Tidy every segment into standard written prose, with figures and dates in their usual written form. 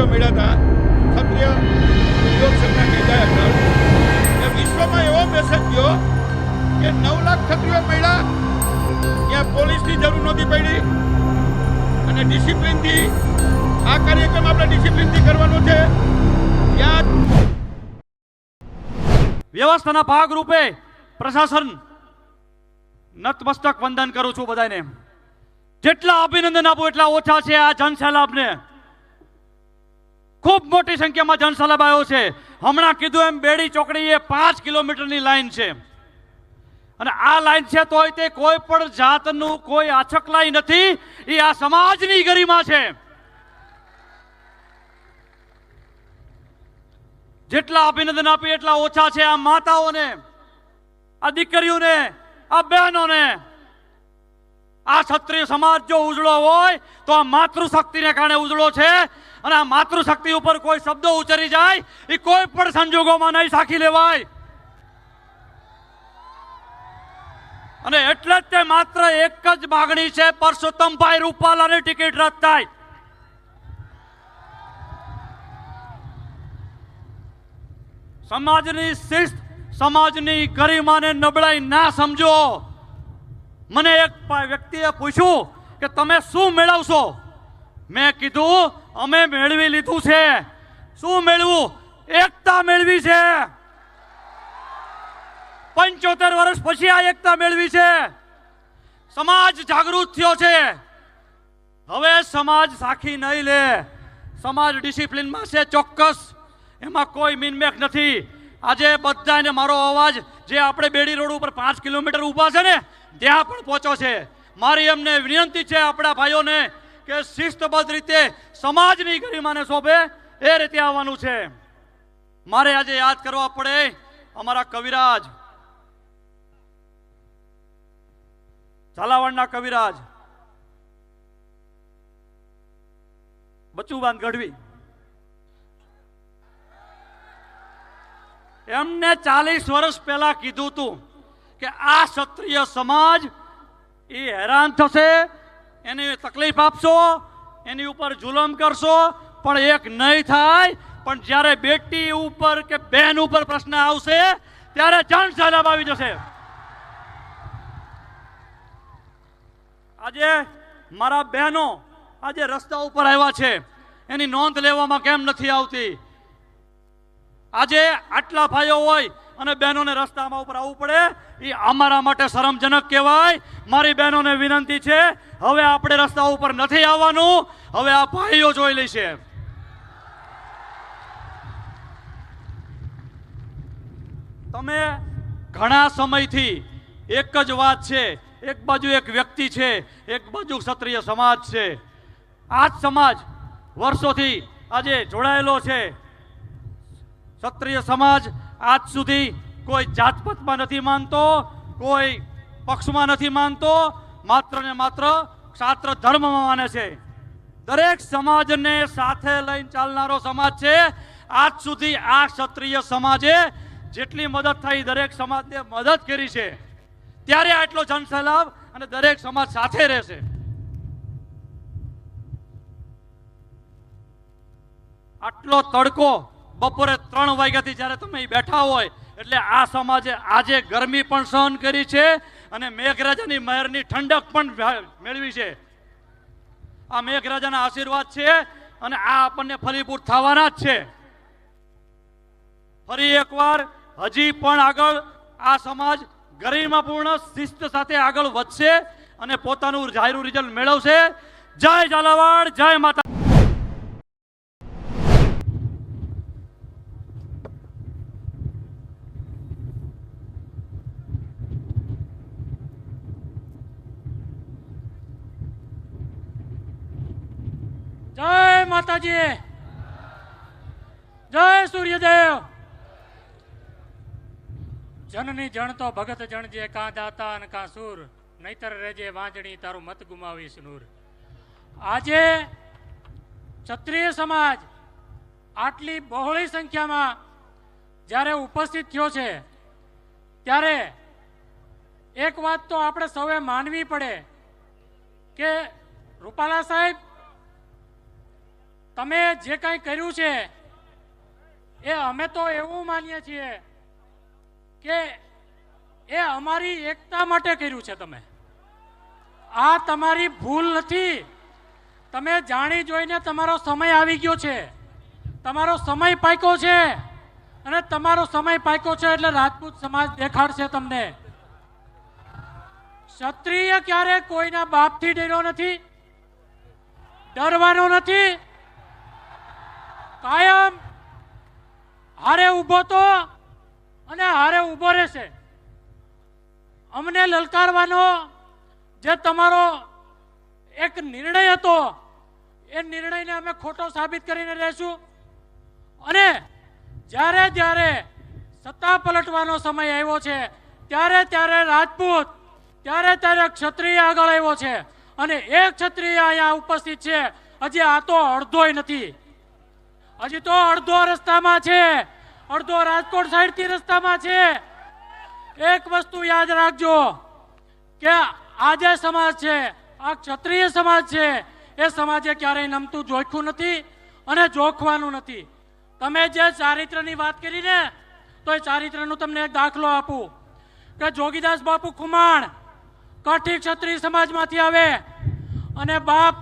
ક્ષત્રિયો મળ્યા હતા, ક્ષત્રિય ઉદ્યોગ સંઘના નેતા હેઠળ એ વિશ્વમાં એવો મેસેજ ગયો કે 9 લાખ ક્ષત્રિયો મળ્યા, ત્યાં પોલીસની જરૂર નહોતી પડી અને ડિસિપ્લિનથી આ કાર્યક્રમ આપણે ડિસિપ્લિનથી કરવાનો છે. ત્યાં વ્યવસ્થાના ભાગરૂપે પ્રશાસન નતમસ્તક વંદન કરું છું બધાને. જેટલા અભિનંદન આપું એટલા ઓછા છે. આ જનસેલાબને ખૂબ મોટી સંખ્યામાં જનસેલાબ આવ્યો છે. હમણાં કીધું એમ બેડી ચોકડી એ 5 કિલોમીટરની લાઈન છે અને આ લાઈન છે તોય તે કોઈ પણ જાતનું કોઈ આછકલાઈ નથી. એ આ સમાજની ગરિમા છે. જેટલા અભિનંદન આપી એટલા ઓછા છે. આ માતાઓને, આ દીકરીઓને, આ બહેનોને, આ ક્ષત્રિય સમાજ જો ઉજળો હોય તો આ માતૃશક્તિને કારણે ઉજળો છે અને આ માતૃશક્તિ ઉપર કોઈ શબ્દો ઉચ્ચારી જાય એ કોઈ પણ સંજોગોમાં નહીં સાખી લેવાય. અને એટલે જ તે માત્ર એક જ માગણી છે, પરસોત્તમભાઈ રૂપાલાની ટિકિટ રદ થાય. સમાજની શિસ્ત, સમાજની ગરિમાને નબળાઈ ના સમજો. મને એક વ્યક્તિએ પૂછ્યું કે તમે શું મેળવશો? મેં કીધું અમે મેળવી લીધું છે. શું મેળવું? એકતા મેળવી છે. 75 વર્ષ પછી આ એકતા મેળવી છે. સમાજ જાગૃત થયો છે. હવે સમાજ સાખી નહીં લે. સમાજ ડિસિપ્લિનમાં છે ચોક્કસ, એમાં કોઈ મિનમેક નથી. આજે બધાને મારો અવાજ જે આપણે બેડી રોડ ઉપર 5 કિલોમીટર ઊભા છે ને ત્યાં પણ પહોંચ્યો છે. મારી એમને વિનંતી છે આપણા ભાઈઓને કે શિસ્તબદ્ધ રીતે સમાજની ગરિમાને શોભે એ રીતે આવવાનું છે. મારે આજે યાદ કરવા પડે અમારા કવિરાજ, ઝાલાવાડના કવિરાજ બચુબાન ગઢવી. એમને 40 વર્ષ પહેલા કીધું હતું કે આ ક્ષત્રિય સમાજ એ હેરાન થશે, એને તકલીફ આપશો, એની ઉપર જુલમ કરશો, પણ એક નહીં થાય. પણ જ્યારે બેટી ઉપર કે બહેન ઉપર પ્રશ્ન આવશે ત્યારે જનસેલાબ આવી જશે. આજે મારા બહેનો આજે રસ્તા ઉપર આવ્યા છે, એની નોંધ લેવામાં કેમ નથી આવતી? આજે આટલા ભાઈઓ હોય અને બહેનોને રસ્તામાં ઉપર આવવું પડે એ અમારા માટે શરમજનક કહેવાય. મારી બહેનોને વિનંતી છે, હવે આપણે રસ્તા ઉપર નથી આવવાનું. હવે આ ભાઈઓ જોઈ લેશે. તમે ઘણા સમયથી એક જ વાત છે, એક બાજુ એક વ્યક્તિ છે, એક બાજુ ક્ષત્રિય સમાજ છે. આ જ સમાજ વર્ષોથી આજે જોડાયેલો છે. ક્ષત્રિય સમાજ આજ સુધી કોઈ જાતપાતમાં નથી માનતો, કોઈ પક્ષમાં નથી માનતો, માત્ર ને માત્ર ક્ષાત્ર ધર્મમાં માને છે. દરેક સમાજને સાથે લઈને ચાલનારો સમાજ છે. આજ સુધી આ ક્ષત્રિય સમાજે જેટલી મદદ થઈ દરેક સમાજને મદદ કરી છે. ત્યારે આટલો જનસેલાબ અને દરેક સમાજ સાથે રહેશે. આટલો તડકો બપોરે 3 વાગ્યાથી જ્યારે તમે બેઠા હોય એટલે આ સમાજે આજે ગરમી પણ સહન કરી છે અને મેઘરાજાની મહેરની ઠંડક પણ મેળવી છે. આ મેઘરાજાના આશીર્વાદ છે અને આ આપણને ફલીભૂત થવાના જ છે. ફરી એકવાર હજી પણ આગળ આ સમાજ ગરિમાપૂર્ણ શિસ્ત સાથે આગળ વધશે અને પોતાનું જાહેર રિઝલ્ટ મેળવશે. જય ઝાલાવાડ, જય માતા. જય માતાજી, જય સૂર્યદેવ. જનની જણ તો ભગત જણજે, કાં દાતા અને કાં સૂર, નહીતર રેજે વાંજણી તારું મત ગુમાવીશ નૂર. આજે ક્ષત્રિય સમાજ આટલી બહોળી સંખ્યામાં જ્યારે ઉપસ્થિત થયો છે ત્યારે એક વાત તો આપણે સૌએ માનવી પડે કે રૂપાલા સાહેબ તમે જે કંઈ કર્યું છે એ અમે તો એવું માનીએ છીએ કે એ અમારી એકતા માટે કર્યું છે. તમે આ તમારી ભૂલ નથી. તમે જાણી જોઈને તમારો સમય આવી ગયો છે, તમારો સમય પાક્યો છે, અને તમારો સમય પાક્યો છે એટલે રાજપૂત સમાજ દેખાડશે તમને. ક્ષત્રિય ક્યારે કોઈના બાપથી ડર્યો નથી, ડરવાનો નથી. કાયમ હારે ઊભો તો અને હારે ઊભો રહેશે. અમને લલકારવાનો જે તમારો એક નિર્ણય હતો એ નિર્ણયને અમે ખોટો સાબિત કરીને રહેશું. અને જ્યારે જ્યારે સત્તા પલટવાનો સમય આવ્યો છે ત્યારે ત્યારે રાજપૂત, ત્યારે ત્યારે ક્ષત્રિય આગળ આવ્યો છે. અને એક ક્ષત્રિય અહીંયા ઉપસ્થિત છે. હજી આ તો અડધોય નથી, હજી તો અડધો રસ્તામાં છે, અડધો રાજકોટ સાઈડથી રસ્તામાં છે. એક વસ્તુ યાદ રાખજો કે આ જે સમાજ છે, આ ક્ષત્રિય સમાજ છે, એ સમાજે ક્યારેય નમતું જોખ્યું નથી અને જોખવાનું નથી. તમે જે ચારિત્રની વાત કરી ને, તો એ ચારિત્રનું તમને એક દાખલો આપું કે જોગીદાસ બાપુ ખુમાણ કાઠી ક્ષત્રિય સમાજમાંથી આવે અને બાપ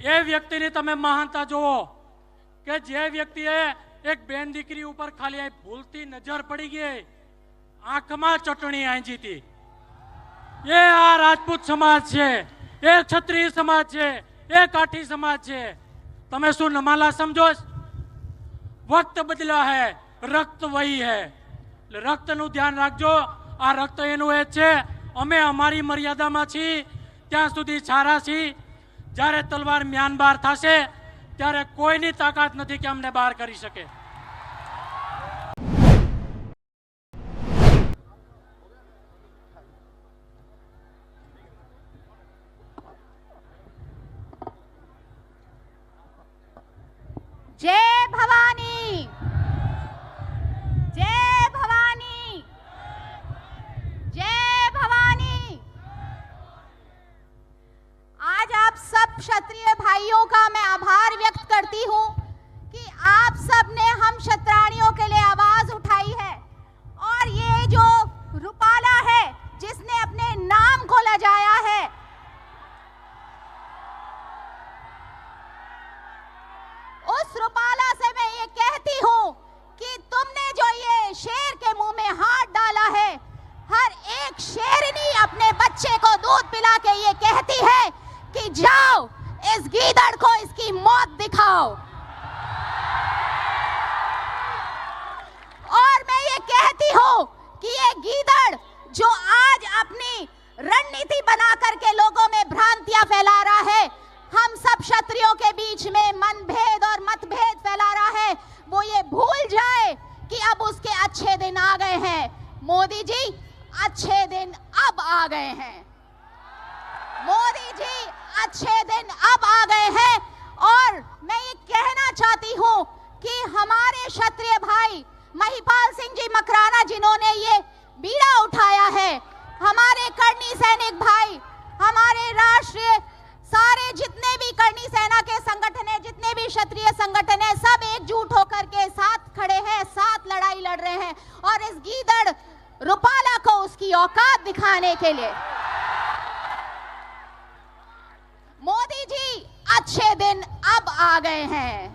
એ વ્યક્તિની તમે મહાનતા જુઓ કે જે વ્યક્તિએ એક બેન દીકરી ઉપર ખાલી ભૂલથી નજર પડી ગઈ, આંખમાં ચટણી આંજી હતી. એ આ રાજપૂત સમાજ છે, એ ક્ષત્રિય સમાજ છે, એ કાઠી સમાજ છે. તમે શું નમાલા સમજો? વક્ત બદલા હૈ, રક્ત વહી હૈ. એટલે રક્તનું ધ્યાન રાખજો. આ રક્ત એનું એ છે. અમે અમારી મર્યાદામાં છીએ ત્યાં સુધી સારા છીએ. જ્યારે તલવાર મ્યાન બહાર થશે ત્યારે કોઈની તાકાત નથી કે અમને બહાર કરી શકે. जय भवानी, जय भवानी, जय भवानी। आज आप सब क्षत्रिय भाइयों का मैं आभार व्यक्त करती हूं कि आप सब ने हम क्षत्राणियों के लिए आवाज उठाई है। और ये जो रूपाला है जिसने अपने नाम को लजाया है, उस रूपाला से मैं ये कहती हूँ कि तुमने जो ये शेर के मुंह में हाथ डाला है, हर एक शेरनी अपने बच्चे को दूध पिला के ये कहती है कि जाओ इस गीदड़ को इसकी मौत दिखाओ। और मैं ये कहती हूँ कि ये गीदड़ जो आज अपनी रणनीति बना करके लोगों में भ्रांतियां फैला रहा है, हम सब क्षत्रियों के बीच में मनभेद और मतभेद फैला रहा है, वो ये भूल जाए कि अब उसके अच्छे दिन आ गए हैं। मोदी जी, अच्छे दिन अब आ गए हैं। मोदी जी, अच्छे दिन अब आ गए हैं। और मैं ये कहना चाहती हूँ कि हमारे क्षत्रिय भाई महिपाल सिंह जी मकराना, जिन्होंने ये बीड़ा उठाया है, हमारे करनी सैनिक भाई, हमारे राष्ट्रीय सारे जितने भी करनी सेना के संगठन है, जितने भी क्षत्रिय संगठन है, सब एकजुट होकर के साथ खड़े हैं, साथ लड़ाई लड़ रहे हैं। और इस गीदड़ रूपाला को उसकी औकात दिखाने के लिए मोदी जी, अच्छे दिन अब आ गए हैं।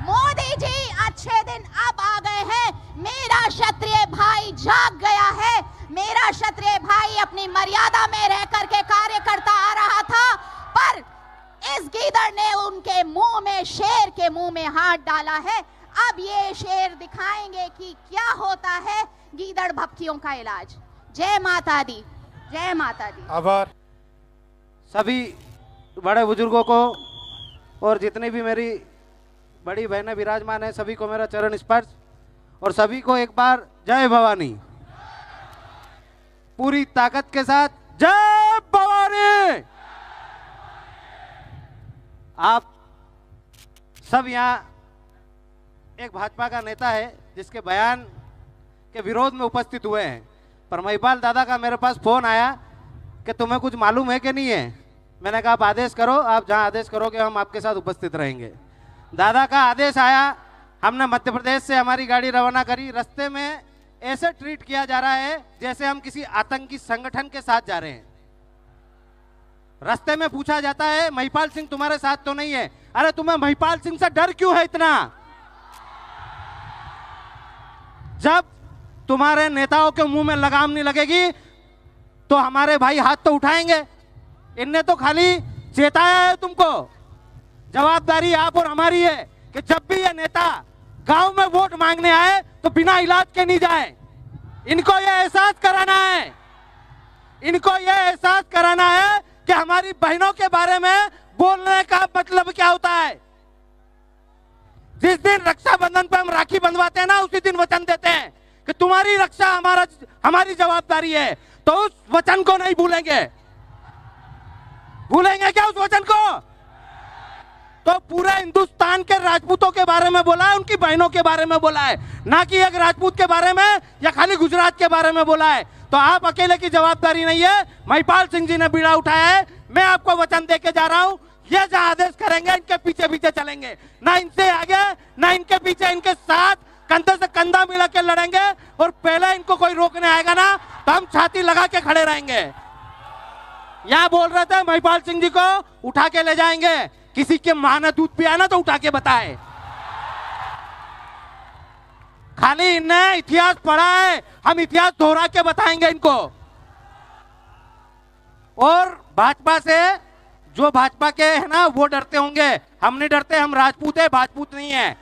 मोदी जी, अच्छे दिन अब आ गए हैं। मेरा क्षत्रिय भाई जाग गया है। मेरा क्षत्रिय भाई अपनी मर्यादा में रह करके कार्य करता आ रहा था, पर इस गीदड़ ने उनके मुंह में, शेर के मुंह में हाथ डाला है। अब ये शेर दिखाएंगे कि क्या होता है गीदड़ भपकियों का इलाज। जय माता दी, जय माता दी। आभार सभी बड़े बुजुर्गों को और जितनी भी मेरी बड़ी बहनें विराजमान है, सभी को मेरा चरण स्पर्श। और सभी को एक बार जय भवानी, पूरी ताकत के साथ जय भवानी। आप सब यहाँ एक भाजपा का नेता है जिसके बयान के विरोध में उपस्थित हुए हैं, पर महिपाल दादा का मेरे पास फोन आया कि तुम्हें कुछ मालूम है कि नहीं है। मैंने कहा आप आदेश करो, आप जहां आदेश करोगे हम आपके साथ उपस्थित रहेंगे। दादा का आदेश आया, हमने मध्य प्रदेश से हमारी गाड़ी रवाना करी। रास्ते में ऐसे ट्रीट किया जा रहा है जैसे हम किसी आतंकी संगठन के साथ जा रहे हैं। रास्ते में पूछा जाता है महिपाल सिंह तुम्हारे साथ तो नहीं है। अरे तुम्हें महिपाल सिंह से डर क्यों है इतना? जब तुम्हारे नेताओं के मुंह में लगाम नहीं लगेगी तो हमारे भाई हाथ तो उठाएंगे। इनने तो खाली चेताया है तुमको। जवाबदारी आप और हमारी है कि जब भी ये नेता गांव में वोट मांगने आए तो बिना इलाज के नहीं जाए। इनको ये एहसास कराना है, इनको ये एहसास कराना है कि हमारी बहनों के बारे में बोलने का मतलब क्या होता है। जिस दिन रक्षाबंधन पे हम राखी बंधवाते हैं ना, उसी दिन वचन देते हैं कि तुम्हारी रक्षा हमारी जवाबदारी है। तो उस वचन को नहीं भूलेंगे। भूलेंगे क्या उस वचन को? तो पूरे हिंदुस्तान के राजपूतों के बारे में बोला है, उनकी बहनों के बारे में बोला है, ना कि एक राजपूत के बारे में या खाली गुजरात के बारे में बोला है। तो आप अकेले की जवाबदारी नहीं है, महिपाल सिंह जी ने बीड़ा उठाया है। मैं आपको वचन देके जा रहा हूं, ये जहां आदेश करेंगे इनके पीछे पीछे चलेंगे, ना इनसे आगे ना इनके पीछे, इनके साथ कंधे से कंधा मिला के लड़ेंगे। और पहले इनको कोई रोकने आएगा ना तो हम छाती लगा के खड़े रहेंगे। यहां बोल रहे थे महिपाल सिंह जी को उठा के ले जाएंगे। किसी के मां ने दूध पिया ना तो उठा के बताए। खाली इनने इतिहास पढ़ा है, हम इतिहास दोहरा के बताएंगे इनको। और भाजपा से जो भाजपा के है ना वो डरते होंगे, हम नहीं डरते। हम राजपूत है, भाजपूत नहीं है।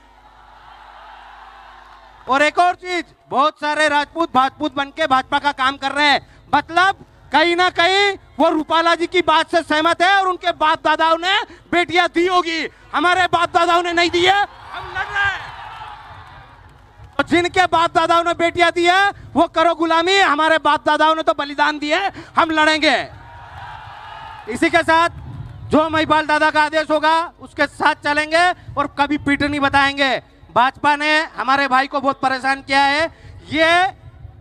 और एक और चीज, बहुत सारे राजपूत भाजपूत बनके भाजपा का काम कर रहे हैं। मतलब कहीं ना कहीं वो रूपाला जी की बात से सहमत है और उनके बाप दादाओं ने बेटियां दी होगी, हमारे बाप दादाओं ने नहीं दी है। हम लड़ रहे हैं। और जिनके बाप दादाओं ने बेटियां दी है वो करो गुलामी, हमारे बाप दादाओं ने तो बलिदान दिए, हम लड़ेंगे। इसी के साथ जो महिपाल दादा का आदेश होगा उसके साथ चलेंगे और कभी पीठ नहीं बताएंगे। भाजपा ने हमारे भाई को बहुत परेशान किया है, ये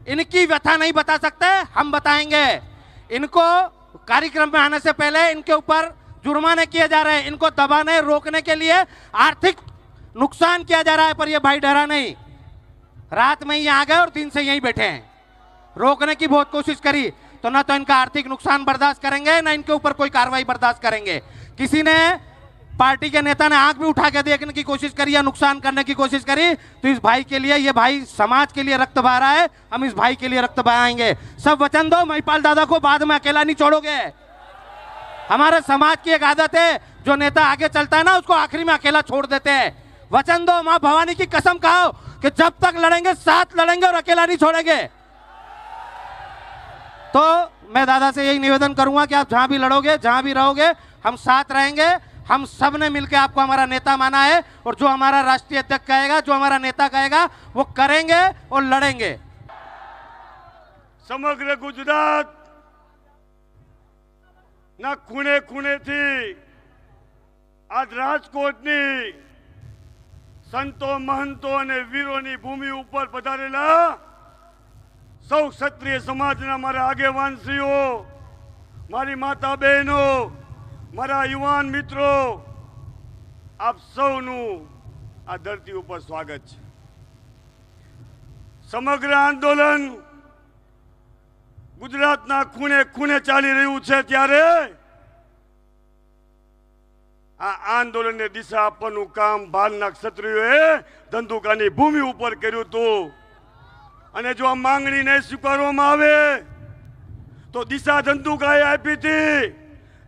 इनकी व्यथा नहीं बता सकते, हम बताएंगे। इनको कार्यक्रम में आने से पहले इनके ऊपर जुर्माने किए जा रहे हैं। इनको दबाने रोकने के लिए आर्थिक नुकसान किया जा रहा है, पर ये भाई डरा नहीं। रात में ही आ गए और दिन से यहीं बैठे हैं। रोकने की बहुत कोशिश करी तो ना तो इनका आर्थिक नुकसान बर्दाश्त करेंगे, ना इनके ऊपर कोई कार्रवाई बर्दाश्त करेंगे। किसी ने पार्टी के नेता ने आंख भी उठा के देखने की कोशिश करी या नुकसान करने की कोशिश करी तो इस भाई के लिए, ये भाई समाज के लिए रक्त बहा रहा है, हम इस भाई के लिए रक्त बहाएंगे। सब वचन दो, महिपाल दादा को बाद में अकेला नहीं छोड़ोगे। हमारे समाज की एक आदत है, जो नेता आगे चलता है ना उसको आखिरी में अकेला छोड़ देते हैं। वचन दो, मां भवानी की कसम खाओ कि जब तक लड़ेंगे साथ लड़ेंगे और अकेला नहीं छोड़ेंगे। तो मैं दादा से यही निवेदन करूंगा कि आप जहां भी लड़ोगे, जहां भी रहोगे, हम साथ रहेंगे। हम सब ने मिलकर आपको हमारा नेता माना है और जो हमारा राष्ट्रीय अध्यक्ष कहेगा, जो हमारा नेता कहेगा वो करेंगे और लड़ेंगे। समग्र गुजरात ना खूणे खूणे थी आज राजकोटनी संतो महंतो અને વીરોની ભૂમિ ઉપર પધારેલા સૌ ક્ષત્રિય સમાજના મારા આગેવાનશ્રીઓ, મારી માતા બહેનો, મારા યુવાન મિત્રો, આપ સૌનું આ ધરતી ઉપર સ્વાગત છે। સમગ્ર આંદોલન ગુજરાતના ખૂણે ખૂણે ચાલી રહ્યું છે ત્યારે આ આંદોલનને દિશા આપવાનું કામ ભાલના ક્ષત્રિયોએ ધંધુકાની ભૂમિ ઉપર કર્યું હતું। અને જો આ માંગણી નહીં સ્વીકારવામાં આવે તો દિશા ધંધુકાએ આપી હતી,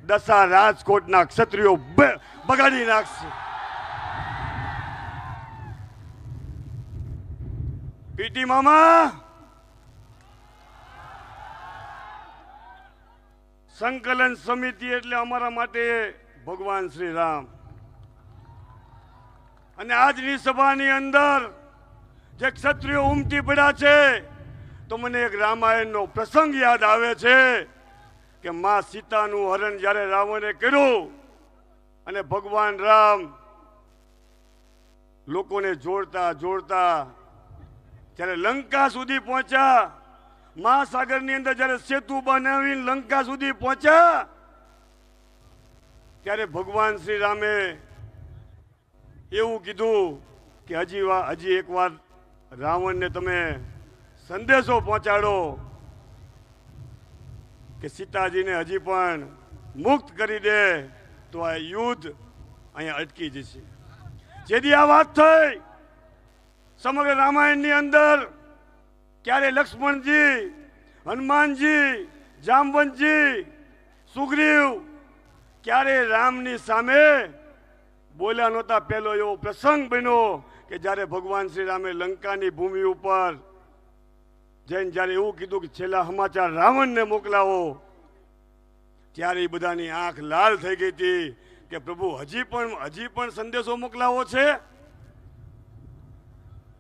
દશા રાજકોટના ક્ષત્રિયો બગાડી નાખશે। પીટી મામા, સંકલન સમિતિ એટલે અમારા માટે ભગવાન શ્રી રામ। અને આજની સભાની અંદર જે ક્ષત્રિયો ઉમટી પડ્યા છે તો મને એક રામાયણનો પ્રસંગ યાદ આવે છે કે માં સીતાનું હરણ જ્યારે રાવણે કર્યું અને ભગવાન રામ લોકોને જોડતા જોડતા જ્યારે લંકા સુધી પહોંચ્યા, મહાસાગરની અંદર જ્યારે સેતુ બનાવીને લંકા સુધી પહોંચ્યા ત્યારે ભગવાન શ્રી રામે એવું કીધું કે હજી એકવાર રાવણને તમે સંદેશો પહોંચાડો કે સીતાજીને હજી પણ મુક્ત કરી દે તો આ યુદ્ધ અહીંયા અટકી જશે. જેથી આ વાત થઈ સમગ્ર રામાયણની અંદર ક્યારે લક્ષ્મણજી, હનુમાનજી, જામવંતજી, સુગ્રીવ ક્યારે રામની સામે બોલ્યા નહોતા. પહેલો એવો પ્રસંગ બન્યો કે જ્યારે ભગવાન શ્રી રામે લંકાની ભૂમિ ઉપર જઈને જ્યારે એવું કીધું કે છેલ્લા સમાચાર રાવણને મોકલાવો, ત્યારે એ બધાની આંખ લાલ થઈ ગઈ હતી કે પ્રભુ હજી પણ સંદેશો મોકલાવો છે.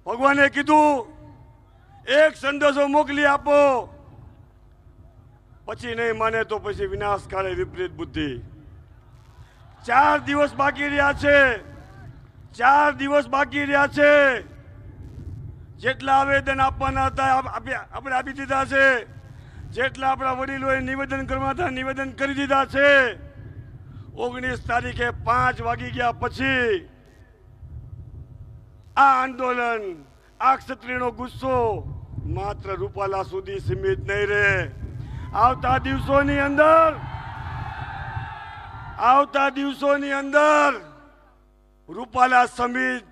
ભગવાને કીધું એક સંદેશો મોકલી આપો, પછી નહીં માને તો પછી વિનાશ કાળે વિપરીત બુદ્ધિ. 4 દિવસ બાકી રહ્યા છે, 4 દિવસ બાકી રહ્યા છે. જેટલા આવેદન આપવાના હતા આપણે આપી દીધા છે. જેટલા આપણા વડીલોએ નિવેદન કરવાના હતા નિવેદન કરી દીધા છે. 19 તારીખે 5 વાગી ગયા પછી આ આંદોલન, આ ક્ષત્રિયનો ગુસ્સો માત્ર રૂપાલા સુધી સીમિત નહીં રહે. આવતા દિવસોની અંદર રૂપાલા સમિત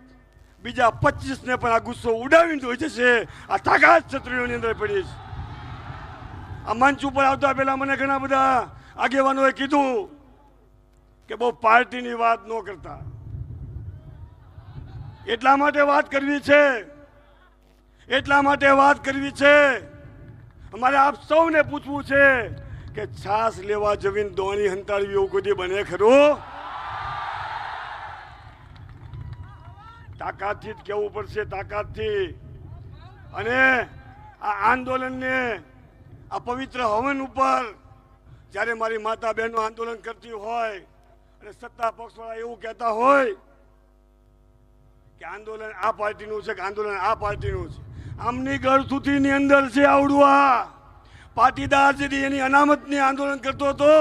બીજા 25 ને પણ આ ગુસ્સો ઉડાવીને જોઈ જશે. આ તાકાત ક્ષત્રિયોની અંદર પડી છે. આ મંચ ઉપર આવતા પહેલા મને ઘણા બધા આગેવાનોએ કીધું કે બહુ પાર્ટીની વાત ન કરતા. એટલા માટે વાત કરવી છે. અમારે આપ સૌને પૂછવું છે કે છાસ લેવા જમીન દોણી હંતાડવી એવું કોઈ બને ખરું? તાકાતથી જ કહેવું પડશે, તાકાતથી. અને આ આંદોલનને, આ પવિત્ર હવન ઉપર જ્યારે મારી માતા બહેનો આંદોલન કરતી હોય અને સત્તા પક્ષવાળા એવું કહેતા હોય કે આંદોલન આ પાર્ટીનું છે, કે આંદોલન આ પાર્ટીનું છે, આમની ગળથુથીની અંદર છે આવડું આ પાટીદાર જેથી એની અનામતની આંદોલન કરતો હતો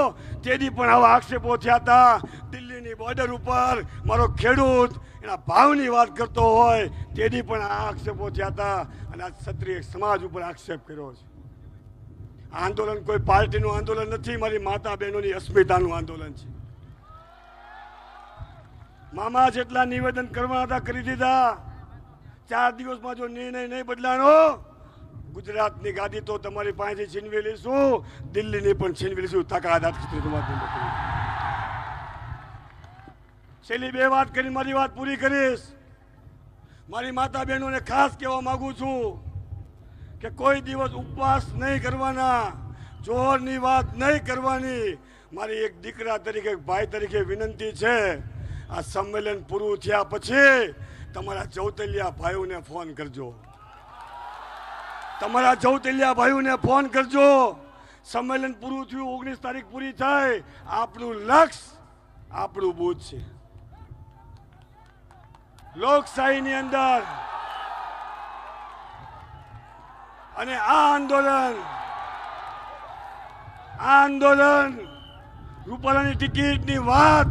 તેથી પણ આવા આક્ષેપો થયા હતા. દિલ્હીની બોર્ડર ઉપર મારો ખેડૂત એના ભાવની વાત કરતો હોય તેથી પણ આ આક્ષેપો થયા હતા. અને આ ક્ષત્રિય સમાજ ઉપર આક્ષેપ કર્યો છે. આંદોલન કોઈ પાર્ટીનું આંદોલન નથી, મારી માતા બહેનોની અસ્મિતાનું આંદોલન છે. મામા જેટલા નિવેદન કરવાના હતા કરી દીધા. 4 દિવસમાં જો નિર્ણય નહીં બદલાનો, ગુજરાતની ગાદી તો તમારી પાસેથી છીનવી લઈશું, દિલ્હીની પણ છીનવી લઈશું. તાકાત છેલ્લી 2 વાત કરી મારી વાત પૂરી કરીશ. મારી માતા બહેનોને ખાસ કહેવા માંગુ છું કે કોઈ દિવસ ઉપવાસ નહીં કરવાના, જોરની વાત નહીં કરવાની. મારી એક દીકરા તરીકે, ભાઈ તરીકે વિનંતી છે, આ સંમેલન પૂરું થયા પછી તમારા ચૌતલિયા ભાઈઓને ફોન કરજો. સંમેલન પૂરું થયું, 19 તારીખ પૂરી થાય. આપણું લક્ષ્ય, આપણું બુથ છે લોકશાહીની અંદર. અને આ આંદોલન રૂપાલાની ટિકિટની વાત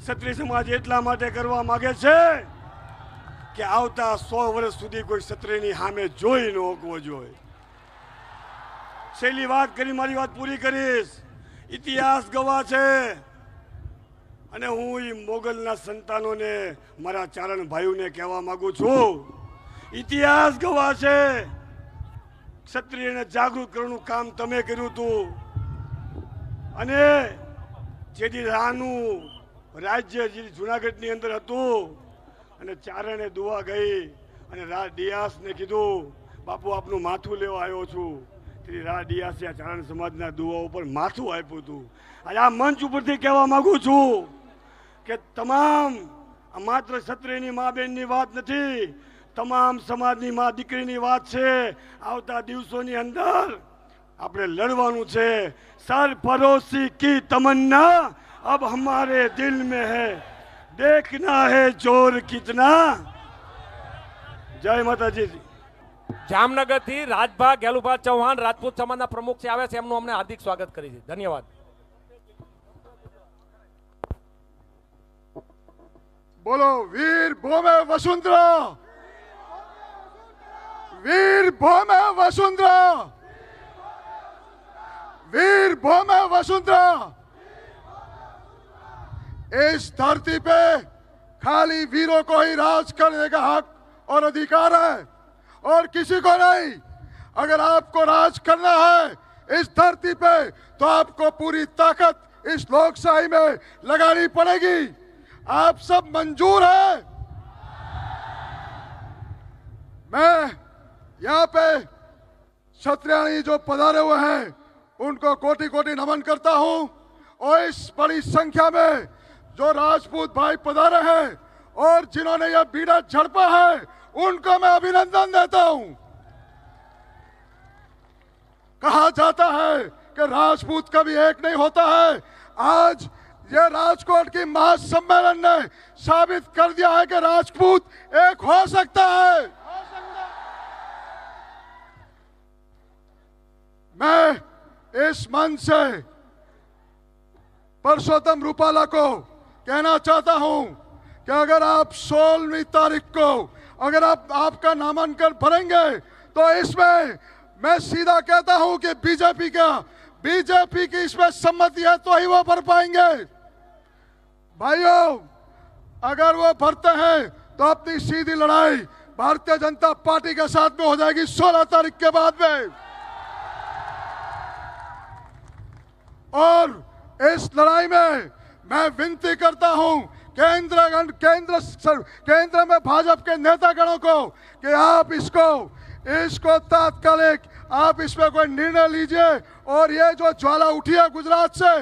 ક્ષત્રિય સમાજ એટલા માટે કરવા માંગે છે કે આવતા 100 વર્ષ સુધી કોઈ ક્ષત્રિયની સામે જોઈ ન શકવો જોઈએ. છેલ્લી વાત કરી મારી વાત પૂરી કરીશ. ઇતિહાસ ગવાહ છે અને હું એ મોગલના સંતાનોને, મારા ચારણ ભાઈઓને કહેવા માંગુ છું, ઇતિહાસ ગવાહ છે. ક્ષત્રિયને જાગૃત કરવાનું કામ તમે કર્યું હતું. અને જેથી રાનું રાજ્ય જે જુનાગઢની અંદર હતું અને ચારણે દુવા ગઈ અને રા ડિયાસને કીધું બાપુ આપનું માથું લેવા આવ્યો છું. તેથી રા ડિયાસે આ ચારણ સમાજના દુવા ઉપર માથું આપ્યું હતું. આજે આ મંચ ઉપરથી કહેવા માંગુ છું કે તમામ માત્ર ક્ષત્રિયની મા બહેનની વાત નથી, તમામ સમાજની મા દીકરીની વાત છે. આવતા દિવસોની અંદર આપણે લડવાનું છે. સરફરોશી કી તમન્ના अब हमारे दिल में है, देखना है जोर कितना. जय माताजी. જામનગર થી રાજભા ગેલુભા ચૌહાણ રાજપૂત સમાજના પ્રમુખ છે આવે છે, એમનું અમને હાર્દિક સ્વાગત કરી છે. ધન્યવાદ. बोलो वीर भूमे वसुंधरा, वीर भूमे वसुंधरा, वीर भूमे वसुंधरा। इस धरती पे खाली वीरों को ही राज करने का हक और अधिकार है और किसी को नहीं। अगर आपको राज करना है इस धरती पे तो आपको पूरी ताकत इस लोकशाही में लगानी पड़ेगी। आप सब मंजूर है? मैं यहाँ पे क्षत्रियाणी जो पधारे हुए हैं उनको कोटि कोटि नमन करता हूँ और इस बड़ी संख्या में जो राजपूत भाई पधारे हैं और जिन्होंने यह बीड़ा झड़पा है उनको मैं अभिनंदन देता हूं। कहा जाता है कि राजपूत कभी एक नहीं होता है। आज यह राजकोट की महासम्मेलन ने साबित कर दिया है कि राजपूत एक हो सकता है। मैं इस मंच से परसोत्तम रूपाला को कहना चाहता हूं कि अगर आप 16वीं तारीख को अगर आप आपका नामांकन भरेंगे तो इसमें मैं सीधा कहता हूं कि बीजेपी की इसमें सम्मति है तो ही वो भर पाएंगे। भाइयों, अगर वो भरते हैं तो अपनी सीधी लड़ाई भारतीय जनता पार्टी के साथ में हो जाएगी 16 तारीख के बाद में। और इस लड़ाई में मैं विनती करता हूं केंद्र में भाजपा के नेतागणों को कि आप इसको तात्कालिक आप इसमें कोई निर्णय लीजिए और ये जो ज्वाला उठी है गुजरात से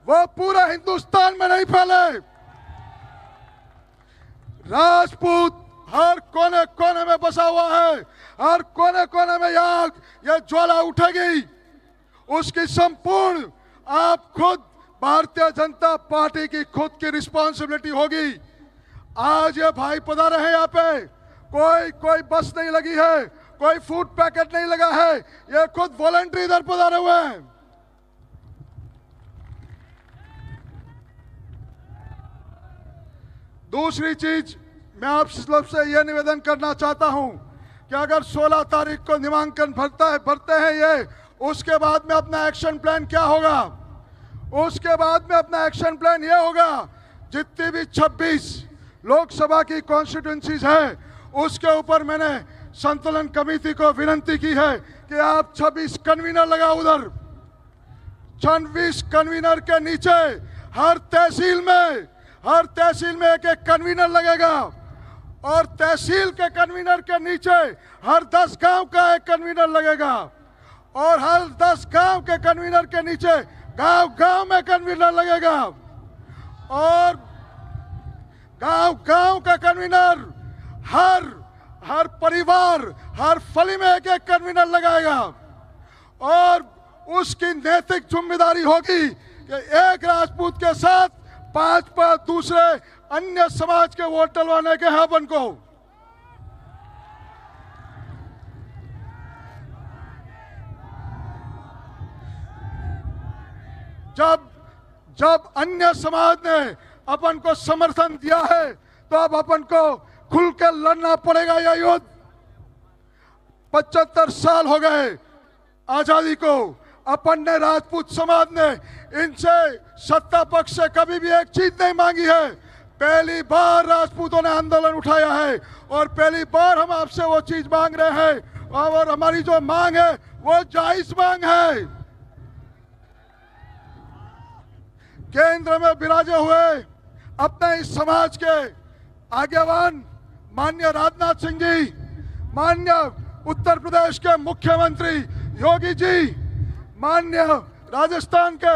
वो पूरा हिंदुस्तान में नहीं फैले। राजपूत हर कोने कोने में बसा हुआ है, हर कोने कोने में ये ज्वाला उठेगी। उसकी संपूर्ण आप खुद भारतीय जनता पार्टी की खुद की रिस्पॉन्सिबिलिटी होगी। आज ये भाई पधारे हैं यहाँ पे, कोई बस नहीं लगी है, कोई फूड पैकेट नहीं लगा है, ये खुद वॉलंटरी इधर पधारे हुए हैं। दूसरी चीज मैं आप सबसे ये निवेदन करना चाहता हूं कि अगर 16 तारीख को नामांकन भरते हैं ये, उसके बाद में अपना एक्शन प्लान क्या होगा? उसके बाद में अपना एक्शन प्लान ये होगा, जितनी भी 26 लोकसभा की कॉन्स्टिट्यूंसीज है उसके ऊपर मैंने संतुलन कमेटी को विनती की है कि आप 26 कन्वीनर लगाओ उधर। 26 कन्वीनर के नीचे हर तहसील में एक एक कन्वीनर लगेगा और तहसील के कन्वीनर के नीचे हर 10 गांव का एक कन्वीनर लगेगा और हर 10 गांव के कन्वीनर के नीचे गांव में कन्वीनर लगेगा और गांव का कन्वीनर हर परिवार हर फली में एक एक कन्वीनर लगाएगा और उसकी नैतिक जिम्मेदारी होगी कि एक राजपूत के साथ 5 दूसरे अन्य समाज के वोट डलवाने के हैं अपन को। जब अन्य समाज ने अपन को समर्थन दिया है तो अब अपन को खुल के लड़ना पड़ेगा यह युद्ध। 75 साल हो गए आजादी को, अपन ने राजपूत समाज ने इनसे सत्ता पक्ष से कभी भी एक चीज नहीं मांगी है। पहली बार राजपूतों ने आंदोलन उठाया है और पहली बार हम आपसे वो चीज मांग रहे हैं और हमारी जो मांग है वो जायज मांग है। केंद्र में विराजे हुए अपने इस समाज के आगेवान माननीय राजनाथ सिंह जी, माननीय उत्तर प्रदेश के मुख्यमंत्री योगी जी, माननीय राजस्थान के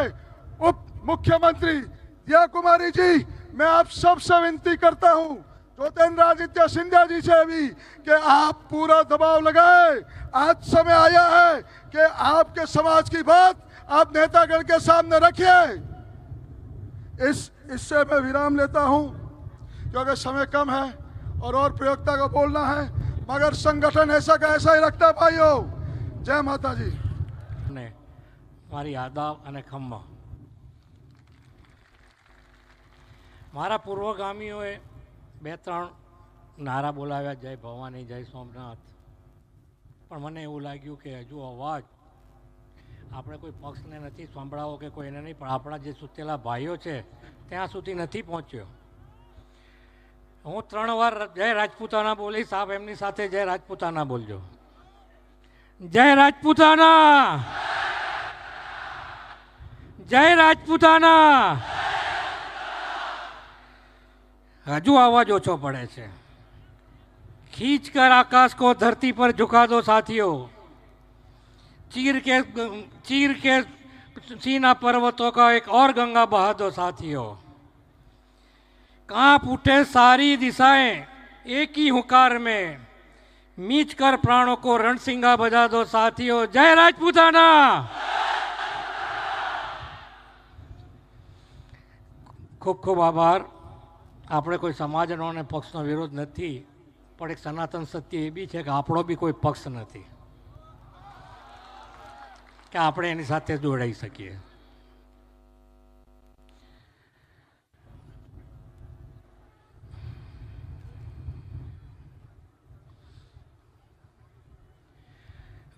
उप मुख्यमंत्री दिया कुमारी जी, मैं आप सबसे विनती करता हूं, ज्योतिरादित्य सिंधिया जी से भी कि आप पूरा दबाव लगाए। आज समय आया है कि आपके समाज की बात आप नेतागण के सामने रखिए। इससे मैं विराम लेता हूं क्योंकि समय कम है और प्रयोक्ता को बोलना है, मगर संगठन ऐसा का ऐसा ही रखता है भाइयों। जय माता जी। ने મારી આદાબ અને ખમ્મા મારા પૂર્વગામીઓએ 2-3 નારા બોલાવ્યા, જય ભવાની, જય સોમનાથ. પણ મને એવું લાગ્યું કે હજુ અવાજ આપણે કોઈ પક્ષને નથી સંભળાવો કે કોઈને નહીં, પણ આપણા જે સુતેલા ભાઈઓ છે ત્યાં સુધી નથી પહોંચ્યો. હું 3 વાર જય રાજપૂતાના બોલીશ, આપ એમની સાથે જય રાજપૂતાના બોલજો. જય રાજપૂતાના, જય રાજપૂતાના. હજુ અવાજ ઓછો પડે છે. खींच कर आकाश को धरती पर झुका दो साथियों, चीर के सीना पर्वतों का एक और गंगा बहा दो साथियों. कांप उठे सारी दिशाएं एक ही हुंकार में, मीच कर प्राणों को रणसिंगा बजा दो साथियों. जय राजपूताना. ખૂબ ખૂબ આભાર. આપણે કોઈ સમાજનો અને પક્ષનો વિરોધ નથી, પણ એક સનાતન સત્ય એ બી છે કે આપણો બી કોઈ પક્ષ નથી કે આપણે એની સાથે જોડાઈ શકીએ.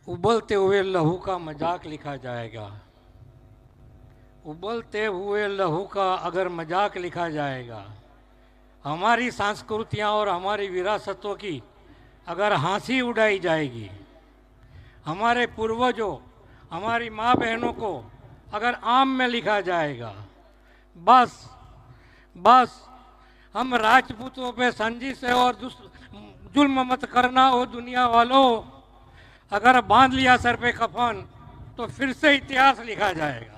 उबलते हुए लहू का मजाक लिखा जाएगा, उबलते हुए लहू का अगर मजाक लिखा जाएगा, हमारी संस्कृतियाँ और हमारी विरासतों की अगर हंसी उड़ाई जाएगी, हमारे पूर्वजों हमारी माँ बहनों को अगर आम में लिखा जाएगा, बस बस हम राजपूतों पे संजिश है और जुल्म मत करना हो दुनिया वालों, अगर बांध लिया सर पे कफन तो फिर से इतिहास लिखा जाएगा.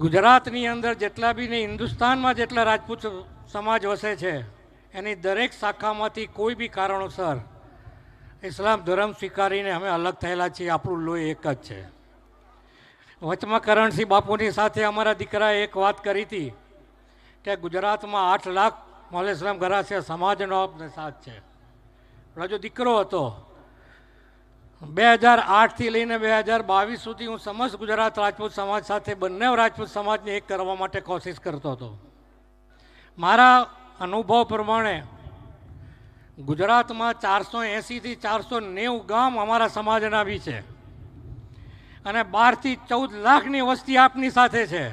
ગુજરાતની અંદર જેટલા બી ને હિન્દુસ્તાનમાં જેટલા રાજપૂત સમાજ વસે છે એની દરેક શાખામાંથી કોઈ બી કારણોસર ઇસ્લામ ધર્મ સ્વીકારીને અમે અલગ થયેલા છીએ. આપણું લોહી એક જ છે. વચમાં કરણસિંહ બાપુની સાથે અમારા દીકરાએ એક વાત કરી હતી કે ગુજરાતમાં 8 લાખ મૌલા ઇસ્લામ ગરાસિયા સમાજનો આપને સાથ છે. હજુ દીકરો હતો. 2008થી લઈને 2022 સુધી હું સમસ્ત ગુજરાત રાજપૂત સમાજ સાથે બંને રાજપૂત સમાજને એક કરવા માટે કોશિશ કરતો હતો. મારા અનુભવ પ્રમાણે ગુજરાતમાં 480થી 490 ગામ અમારા સમાજના બી છે અને 12 થી 14 લાખની વસ્તી આપની સાથે છે.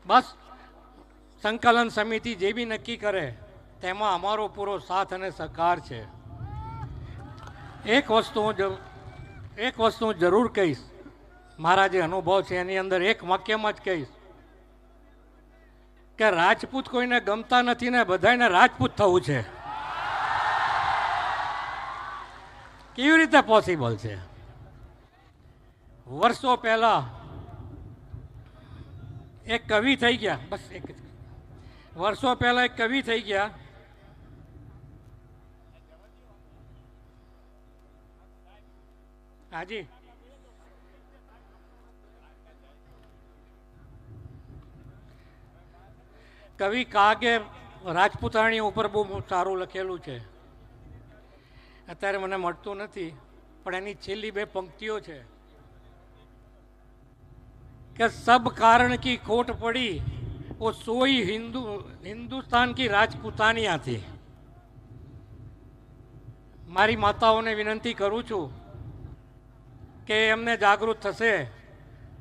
બસ સંકલન સમિતિ જે બી નક્કી કરે તેમાં અમારો પૂરો સાથ અને સહકાર છે. એક વસ્તુ હું જરૂર કહીશ, મારા જે અનુભવ છે એની અંદર એક વાક્યમાં જ કહીશ કે રાજપૂત કોઈને ગમતા નથી ને બધાને રાજપૂત થવું છે. કેવી રીતે પોસિબલ છે? વર્ષો પહેલા એક કવિ થઈ ગયા, બસ એક જ વર્ષો પહેલા એક કવિ થઈ ગયા. હાજી, કવિ કાગે રાજપૂતાણી ઉપર બહુ સારું લખેલું છે. અત્યારે મને મળતું નથી, પણ એની છેલ્લી 2 પંક્તિઓ છે કે સબ કારણ કી ખોટ પડી वो सोई हिंदुस्तान की राजपूतानिया थी. મારી માતાઓને વિનંતી કરું છું કે એમને જાગૃત થશે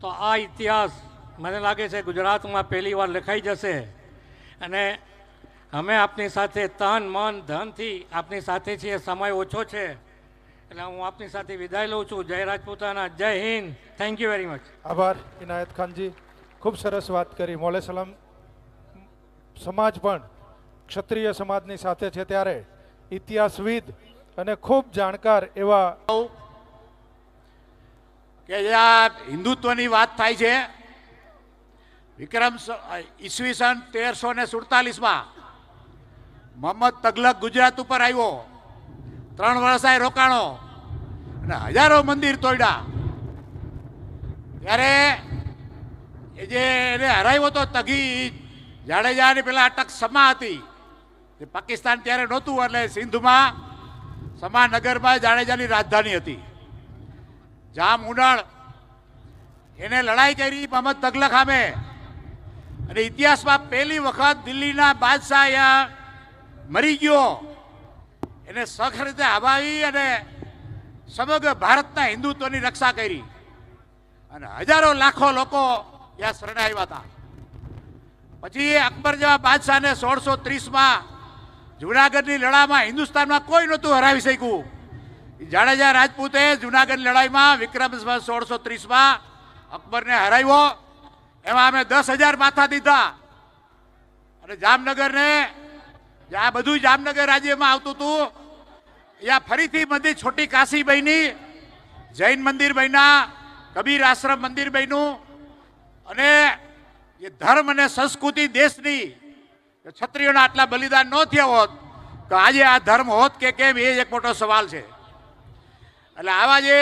તો આ ઇતિહાસ મને લાગે છે ગુજરાતમાં પહેલી વાર લખાઈ જશે અને અમે આપની સાથે તન મન ધનથી આપની સાથે છીએ. સમય ઓછો છે એટલે હું આપની સાથે વિદાય લઉં છું. જય રાજપૂતાના, જય Hind. Thank you very much. આભાર ઇનાયત ખાનજી, ખૂબ સરસ વાત કરી. મૌલે સલામ સમાજ પણ ક્ષત્રિય સમાજની સાથે છે, ત્યારે ઇતિહાસવિદ અને ખૂબ જાણકાર એવા કે આ હિન્દુત્વની વાત થાય છે. વિક્રમ ઈસવીસન 1347માં મોહમ્મદ તગલક ગુજરાત ઉપર આવ્યો. 3 વર્ષ આ રોકાણો અને હજારો મંદિર તોડ્યા. ત્યારે એ જે એને હરાવ્યો હતો તગી જાડેજાની પેલા અટક સમા હતી, પાકિસ્તાન ત્યારે નહોતું, એટલે સિંધમાં સમાનગરમાં જાડેજાની રાજધાની હતી. જામ ઉનાળ એને લડાઈ કરી મહમદ તગલક સામે, અને ઇતિહાસમાં પહેલી વખત દિલ્હીના બાદશાહ અહીંયા મરી ગયો, એને સખત રીતે હવાવી અને સમગ્ર ભારતના હિન્દુત્વની રક્ષા કરી, અને હજારો લાખો લોકો ત્યાં શરણાવ્યા હતા. પછી અકબર જેવા બાદશાહને 1630માં જુનાગઢની લડાઈમાં હિન્દુસ્તાનમાં કોઈ નહોતું હરાવી શક્યું. જાડેજા રાજપૂતે જુનાગઢની લડાઈમાં વિક્રમ 1630માં અકબરને હરાવ્યો. એમાં અમે 10,000 માથા દીધા, અને જામનગરને, આ બધું જામનગર રાજ્યમાં આવતું હતું, ત્યાં ફરીથી મંદિર છોટી કાશી બની, જૈન મંદિર બન્યા, કબીર આશ્રમ મંદિર બન્યું, અને એ ધર્મ અને સંસ્કૃતિ દેશની ક્ષત્રિયોના આટલા બલિદાન ન થયા હોત તો આજે આ ધર્મ હોત કે કેમ, એ એક મોટો સવાલ છે. એટલે આવા જે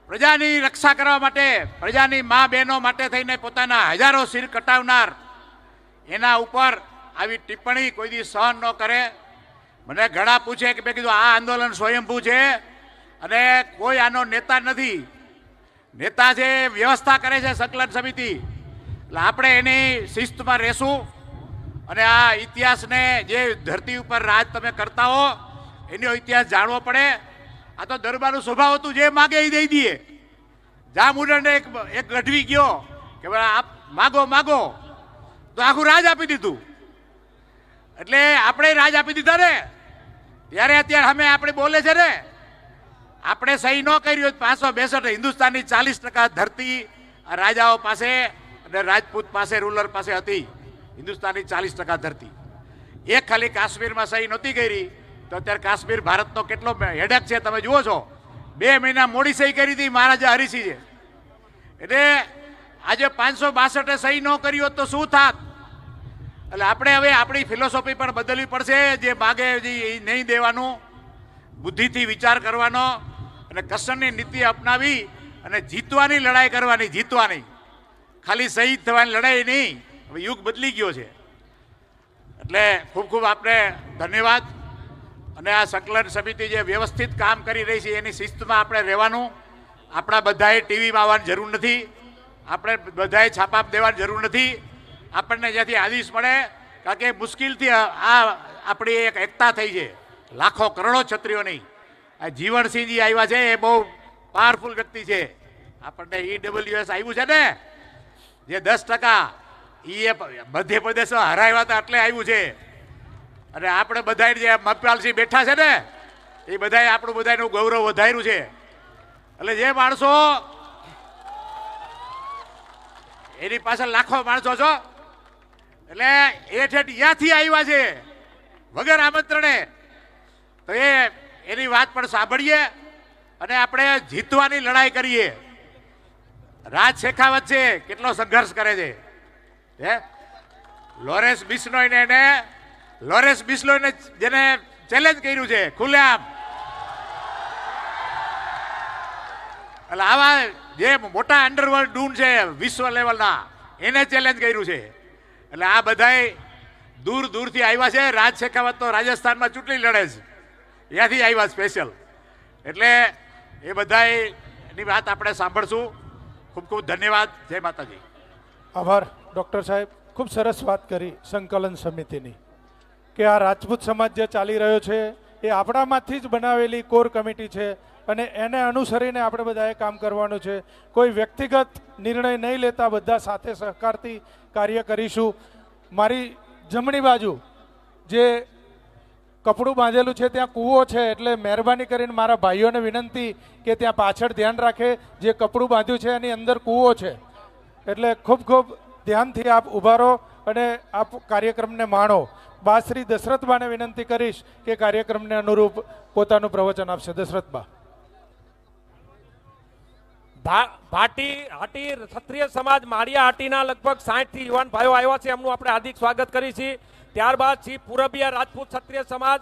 પ્રજાની રક્ષા કરવા માટે, પ્રજાની મા બહેનો માટે થઈને પોતાના હજારો શિર કટાવનાર, એના ઉપર આવી ટિપ્પણી કોઈ દી સહન ન કરે. મને ઘણા પૂછે કે મેં કીધું આ આંદોલન સ્વયંભૂ છે અને કોઈ આનો નેતા નથી. નેતા છે વ્યવસ્થા કરે છે સંકલન સમિતિ, એટલે આપણે એની શિસ્તમાં રહેશું. અને આ ઇતિહાસને, જે ધરતી ઉપર રાજ તમે કરતા હો એનો ઇતિહાસ જાણવો પડે. આ તો દરબારનું સ્વભાવ હતું, જે માગે એ દઈ દઈએ. જામુંડને એક ગઢવી ગયો કે આપ માગો માગો, તો આખું રાજ આપી દીધું. એટલે આપણે રાજ આપી દીધા ને, ત્યારે અત્યારે અમે આપણે બોલે છે ને, આપણે સહી ન કરી હોય 562 હિન્દુસ્તાનની 40% ધરતી રાજાઓ પાસે અને રાજપૂત પાસે, રૂલર પાસે હતી. હિન્દુસ્તાનની 40% ધરતી, એક ખાલી કાશ્મીરમાં સહી નહોતી કરી, તો અત્યારે કાશ્મીર ભારતનો કેટલો હેડક છે તમે જુઓ છો. 2 મહિના મોડી સહી કરી હતી મહારાજા હરિસિંહ છે. એટલે આજે 562 સહી ન કરી હોત તો શું થાત. એટલે આપણે હવે આપણી ફિલોસોફી પણ બદલવી પડશે. જે માગે એ નહીં દેવાનું, બુદ્ધિથી વિચાર કરવાનો, અને કસરની નીતિ અપનાવી અને જીતવાની લડાઈ કરવાની. જીતવાની, ખાલી શહીદ થવાની લડાઈ નહીં. હવે યુગ બદલી ગયો છે. એટલે ખૂબ ખૂબ આપને ધન્યવાદ. અને આ સંકલન સમિતિ જે વ્યવસ્થિત કામ કરી રહી છે એની શિસ્તમાં આપણે રહેવાનું. આપણા બધાએ ટીવીમાં આવવાની જરૂર નથી, આપણે બધાએ છાપા દેવાની જરૂર નથી. આપણને જ્યાંથી આદેશ મળે, કારણ કે મુશ્કેલથી આ આપણી એક એકતા થઈ છે લાખો કરોડો ક્ષત્રિયોની. આ જીવણસિંહજી આવ્યા છે, એ બહુ પાવરફુલ વ્યક્તિ છે. આપણને EWS આવ્યું છે ને, જે 10% એ મધ્યપ્રદેશમાં હરાવ્યા હતા એટલે આવ્યું છે. અને આપણે બધા જે મપપાલસિંહ બેઠા છે ને, એ બધાએ આપણું બધાનું ગૌરવ વધાર્યું છે. એટલે જે માણસો એની પાછળ લાખો માણસો છો, એટલે હેઠ ત્યાંથી આવ્યા છે વગર આમંત્રણે, તો એની વાત પણ સાંભળીએ અને આપણે જીતવાની લડાઈ કરીએ. રાજ શેખાવત છે, કેટલો સંઘર્ષ કરે છે. લોરેન્સ બિશ્નોઈને જેને ચેલેન્જ કર્યું છે ખુલ્લેઆમ. એટલે આવા જે મોટા અંડરવર્લ્ડ ડૂન છે વિશ્વ લેવલના, એને ચેલેન્જ કર્યું છે. એટલે આ બધાય દૂર દૂરથી આવ્યા છે. રાજ શેખાવત તો રાજસ્થાનમાં ચૂંટણી લડે છે, ત્યાંથી આવ્યા સ્પેશિયલ. એટલે એ બધાની વાત આપણે સાંભળશું. ખૂબ ખૂબ ધન્યવાદ. જય માતાજી. આભાર ડૉક્ટર સાહેબ, ખૂબ સરસ વાત કરી સંકલન સમિતિની, કે આ રાજપૂત સમાજ જે ચાલી રહ્યો છે એ આપણામાંથી જ બનાવેલી કોર કમિટી છે, અને એને અનુસરીને આપણે બધાએ કામ કરવાનું છે. કોઈ વ્યક્તિગત નિર્ણય નહીં લેતા, બધા સાથે સહકારથી કાર્ય કરીશું. મારી જમણી બાજુ જે કપડું બાંધેલું છે ત્યાં કૂવો છે, એટલે મહેરબાની કરીને મારા ભાઈઓને વિનંતી કે ત્યાં પાછળ ધ્યાન રાખે. જે કપડું બાંધ્યું છે એની અંદર કૂવો છે, એટલે ખૂબ ખૂબ ધ્યાનથી આપ ઊભા રહો અને આપ કાર્યક્રમને માણો. બા શ્રી દશરથબાને વિનંતી કરીશ કે કાર્યક્રમને અનુરૂપ પોતાનું પ્રવચન આપશે. દશરથબા. હાટી ક્ષત્રિય સમાજ માળિયા હાટીના લગભગ 60 થી યુવાન ભાઈઓ આવ્યા છે, એમનું આપણે હાર્દિક સ્વાગત કરીએ છીએ. ત્યારબાદ શ્રી પૂરબિયા રાજપૂત ક્ષત્રિય સમાજ,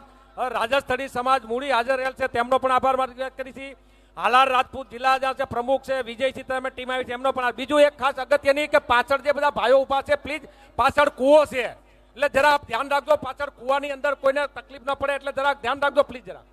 રાજસ્થળી સમાજ મૂળી હાજર રહેલ છે, તેમનો પણ આભાર વ્યક્ત કરીએ છીએ. હાલાર રાજપૂત જિલ્લા છે પ્રમુખ છે વિજયસિંહ, તમે ટીમ આવી છે, એમનો પણ. બીજું એક ખાસ અગત્યની કે પાછળ જે બધા ભાઈઓ ઉભા છે, પ્લીઝ પાછળ કૂવો છે એટલે જરા ધ્યાન રાખજો, પાછળ કૂવાની અંદર કોઈને તકલીફ ન પડે એટલે જરાક ધ્યાન રાખજો પ્લીઝ. જરા